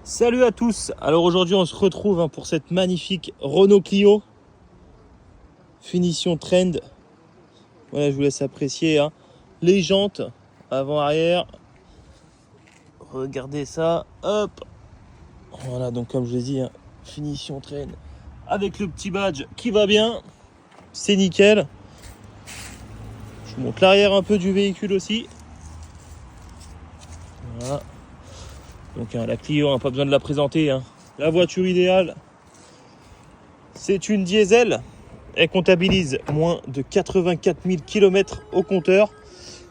Salut à tous. Alors aujourd'hui on se retrouve pour cette magnifique Renault Clio finition trend. Voilà, je vous laisse apprécier les jantes avant arrière. Regardez ça, hop. Voilà, donc comme je l'ai dit, finition trend avec le petit badge qui va bien. C'est nickel. Je vous montre l'arrière un peu du véhicule aussi. Voilà. Donc la Clio, pas besoin de la présenter. La voiture idéale, c'est une diesel. Elle comptabilise moins de 84 000 km au compteur.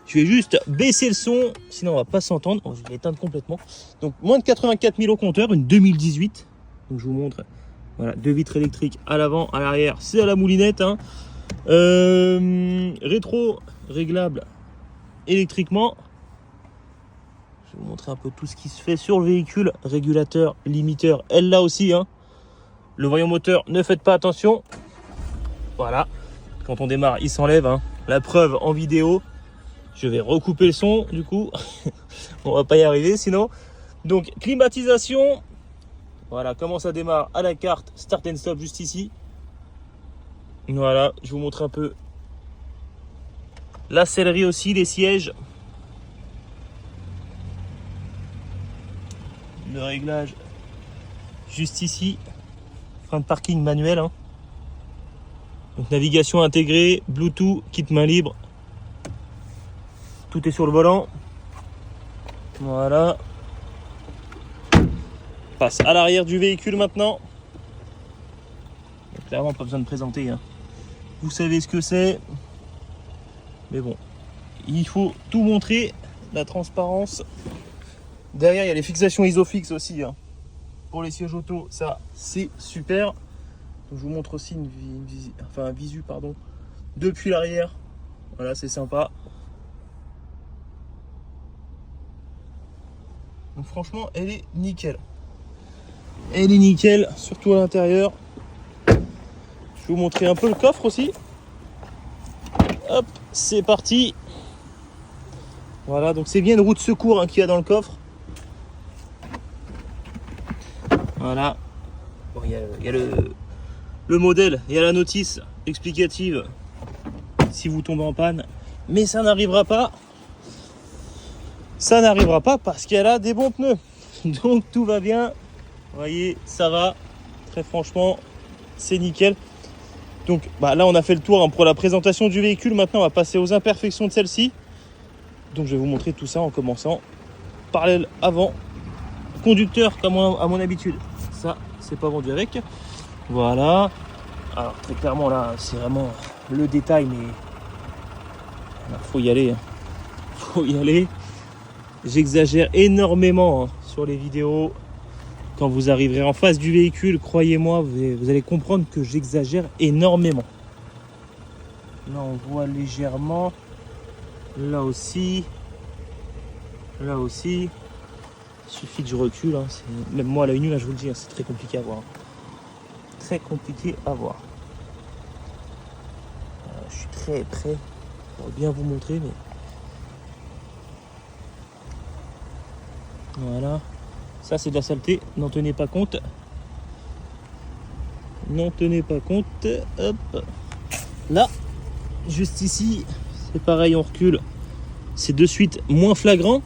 Je vais juste baisser le son, sinon on va pas s'entendre. Je vais l'éteindre complètement. Donc moins de 84 000 au compteur, une 2018. Donc je vous montre. Voilà, 2 vitres électriques à l'avant, à l'arrière, c'est à la moulinette. Rétro réglable électriquement. Je vais vous montrer un peu tout ce qui se fait sur le véhicule. Régulateur, limiteur, elle là aussi. Le voyant moteur, ne faites pas attention. Voilà, quand on démarre, il s'enlève. La preuve en vidéo. Je vais recouper le son du coup. On va pas y arriver sinon. Donc climatisation. Voilà comment ça démarre à la carte. Start and stop juste ici. Voilà, je vous montre un peu la sellerie aussi, les sièges. Le réglage juste ici. Frein de parking manuel. Donc navigation intégrée, Bluetooth, kit main libre. Tout est sur le volant. Voilà. On passe à l'arrière du véhicule maintenant. Donc, clairement pas besoin de présenter. Vous savez ce que c'est. Mais bon, il faut tout montrer. La transparence. Derrière il y a les fixations Isofix aussi. Pour les sièges auto, ça c'est super. Donc, je vous montre aussi un visu depuis l'arrière. Voilà, c'est sympa. Donc franchement, elle est nickel. Elle est nickel, surtout à l'intérieur. Je vais vous montrer un peu le coffre aussi. Hop, c'est parti. Voilà, donc c'est bien une roue de secours qu'il y a dans le coffre. Voilà. Bon, il y a le modèle, il y a la notice explicative si vous tombez en panne. Mais ça n'arrivera pas. Ça n'arrivera pas parce qu'elle a des bons pneus. Donc tout va bien. Vous voyez, ça va. Très franchement, c'est nickel. Donc là, on a fait le tour pour la présentation du véhicule. Maintenant, on va passer aux imperfections de celle-ci. Donc je vais vous montrer tout ça en commençant par l'aile avant. Conducteur comme à mon habitude. Ça, c'est pas vendu avec. Voilà. Alors très clairement là, c'est vraiment le détail, mais faut y aller. Faut y aller. J'exagère énormément sur les vidéos. Quand vous arriverez en face du véhicule, croyez-moi, vous allez comprendre que j'exagère énormément. Là, on voit légèrement. Là aussi. Là aussi. Il suffit que je recule. Même moi, à l'œil nu, là, je vous le dis, c'est très compliqué à voir. Très compliqué à voir. Je suis très près pour bien vous montrer, mais... Voilà, ça c'est de la saleté, n'en tenez pas compte. N'en tenez pas compte. Hop. Là, juste ici, c'est pareil, on recule. C'est de suite moins flagrant.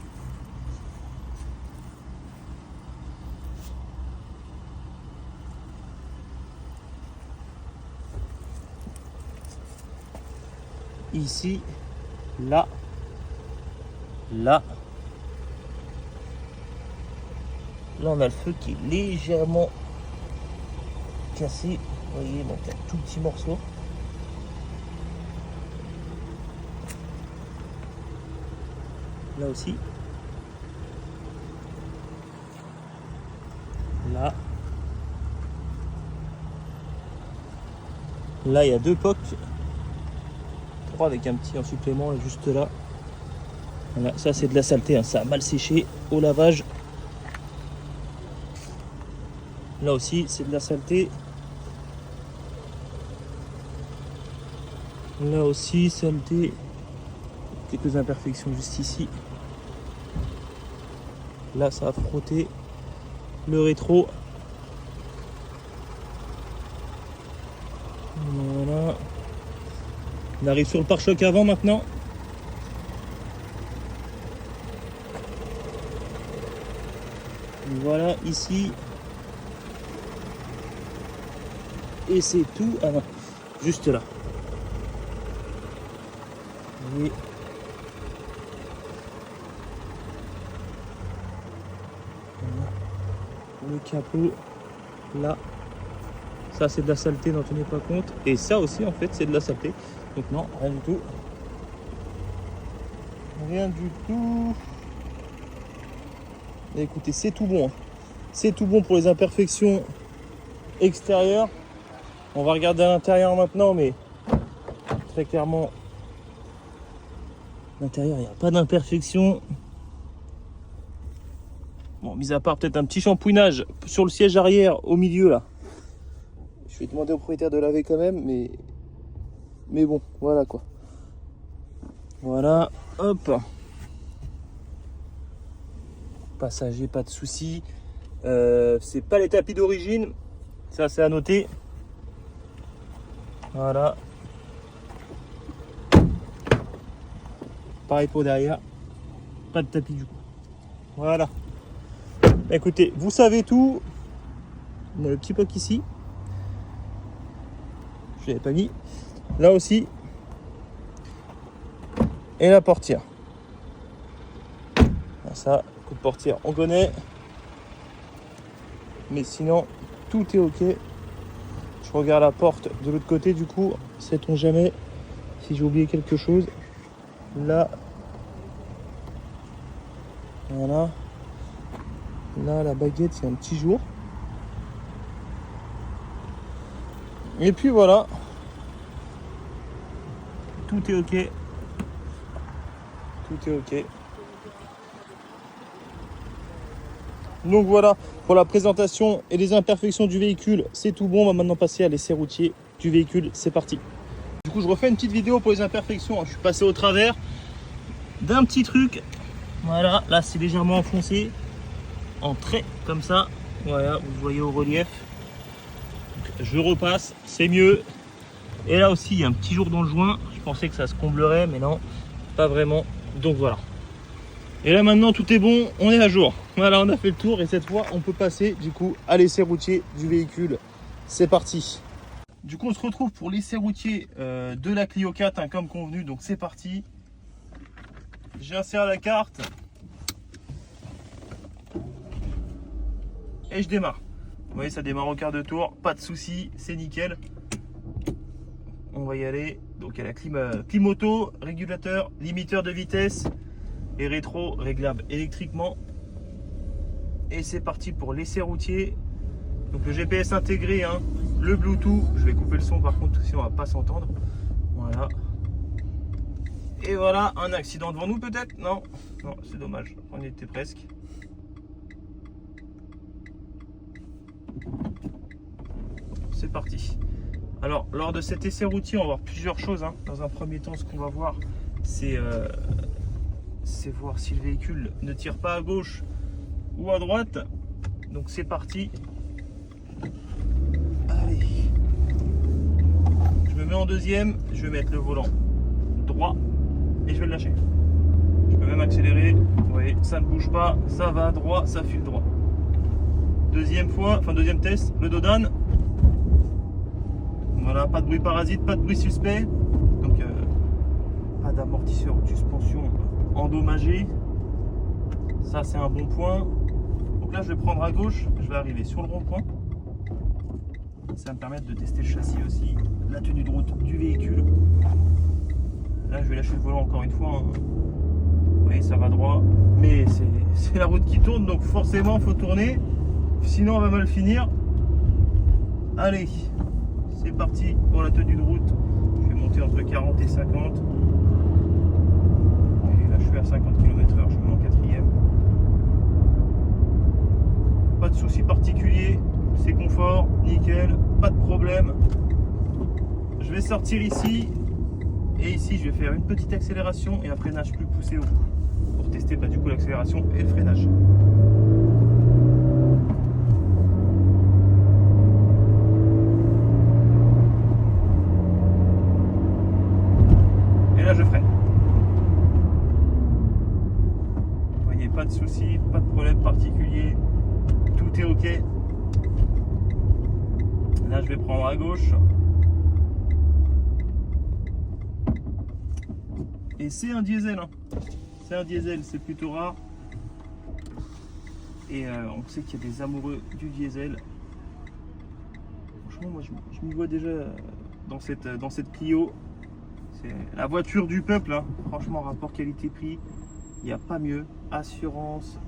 Ici, là, là. Là, on a le feu qui est légèrement cassé. Vous voyez, donc un tout petit morceau. Là aussi. Là. Là, il y a 2 pocs. 3 avec un petit en supplément, juste là. Voilà, ça c'est de la saleté, ça a mal séché au lavage. Là aussi, c'est de la saleté. Là aussi, saleté. Quelques imperfections juste ici. Là, ça a frotté. le rétro. Voilà. On arrive sur le pare-choc avant maintenant. Voilà ici. Et c'est tout. Ah non, juste là. Et le capot là, ça c'est de la saleté, n'en tenez pas compte, et ça aussi en fait c'est de la saleté, donc non, rien du tout, et écoutez, c'est tout bon, hein. C'est tout bon pour les imperfections extérieures. On va regarder à l'intérieur maintenant, mais très clairement à l'intérieur il n'y a pas d'imperfection. Bon, mis à part peut-être un petit shampouinage sur le siège arrière au milieu là. Je vais demander au propriétaire de laver quand même, mais bon, voilà quoi. Voilà, hop. Passager, pas de souci. C'est pas les tapis d'origine, ça c'est à noter. Voilà. Pareil pour derrière, pas de tapis du coup. Voilà. Écoutez, vous savez tout. On a le petit poc ici. Je l'avais pas mis. Là aussi. Et la portière. Ça, coup de portière, on connaît. Mais sinon, tout est ok. Je regarde la porte de l'autre côté du coup. Sait-on jamais si j'ai oublié quelque chose. Là. Voilà. Là, la baguette, c'est un petit jour. Et puis voilà. Tout est ok. Tout est ok. Donc voilà, pour la présentation et les imperfections du véhicule, c'est tout bon. On va maintenant passer à l'essai routier du véhicule. C'est parti. Du coup, je refais une petite vidéo pour les imperfections. Je suis passé au travers d'un petit truc. Voilà, là, c'est légèrement enfoncé. En trait comme ça, voilà, vous voyez au relief. Donc, je repasse, c'est mieux. Et là aussi il y a un petit jour dans le joint, je pensais que ça se comblerait mais non, pas vraiment. Donc voilà, et là maintenant tout est bon, on est à jour. Voilà, on a fait le tour et cette fois on peut passer du coup à l'essai routier du véhicule. C'est parti. Du coup on se retrouve pour l'essai routier de la Clio 4 hein, comme convenu. Donc c'est parti, j'insère la carte et je démarre. Vous voyez, ça démarre au quart de tour, pas de souci, c'est nickel. On va y aller. Donc il y a la clim auto, régulateur, limiteur de vitesse et rétro réglable électriquement. Et c'est parti pour l'essai routier. Donc le GPS intégré, hein, le Bluetooth. Je vais couper le son par contre, sinon on va pas s'entendre. Voilà. Et voilà, un accident devant nous peut-être? Non, non, c'est dommage, on y était presque. C'est parti. Alors lors de cet essai routier on va voir plusieurs choses hein. Dans un premier temps ce qu'on va voir c'est voir si le véhicule ne tire pas à gauche ou à droite. Donc c'est parti. Allez, je me mets en deuxième, je vais mettre le volant droit et je vais le lâcher. Je peux même accélérer, vous voyez ça ne bouge pas, ça va droit, ça file droit. Deuxième fois, enfin deuxième test, le dos d'âne. Voilà, pas de bruit parasite, pas de bruit suspect. Donc pas d'amortisseur ou de suspension endommagé. Ça c'est un bon point. Donc là je vais prendre à gauche, je vais arriver sur le rond-point. Ça va me permettre de tester le châssis aussi, la tenue de route du véhicule. Là je vais lâcher le volant encore une fois. Hein. Vous voyez ça va droit. Mais c'est la route qui tourne, donc forcément il faut tourner. Sinon on va mal finir. Allez, c'est parti pour la tenue de route. Je vais monter entre 40 et 50. Et là je suis à 50 km/h, je mets en quatrième. Pas de souci particulier, c'est confort, nickel, pas de problème. Je vais sortir ici. Et ici je vais faire une petite accélération et un freinage plus poussé au bout. Pour tester du coup l'accélération et le freinage. Ok. Là, je vais prendre à gauche. Et c'est un diesel. Hein. C'est un diesel, c'est plutôt rare. Et on sait qu'il y a des amoureux du diesel. Franchement, moi, je m'y vois déjà dans cette Clio. C'est la voiture du peuple. Hein. Franchement, rapport qualité-prix, il n'y a pas mieux. Assurance,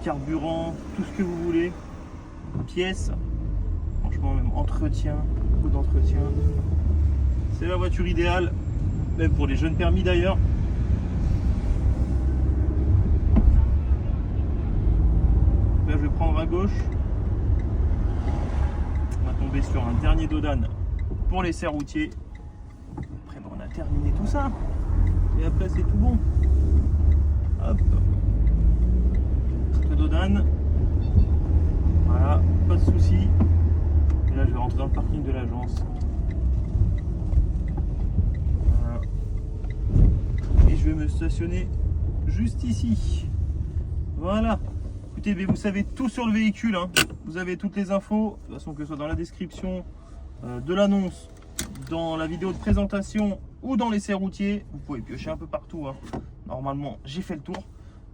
carburant, tout ce que vous voulez. Pièces. Franchement, même entretien, beaucoup d'entretien. C'est la voiture idéale, même pour les jeunes permis d'ailleurs. Là, je vais prendre à gauche. On va tomber sur un dernier dodane pour l'essai routier. Après, bon, on a terminé tout ça. Et après, c'est tout bon. Hop. Le dodane. Voilà, pas de souci. Et là, je vais rentrer dans le parking de l'agence. Voilà. Et je vais me stationner juste ici. Voilà. Écoutez, mais vous savez tout sur le véhicule. Hein. Vous avez toutes les infos. De toute façon, que ce soit dans la description de l'annonce, dans la vidéo de présentation ou dans l'essai routier. Vous pouvez piocher un peu partout. Hein. Normalement, j'ai fait le tour.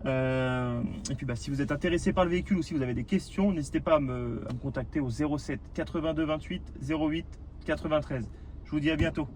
Et puis si vous êtes intéressé par le véhicule ou si vous avez des questions, n'hésitez pas à me contacter au 07 82 28 08 93. Je vous dis à bientôt.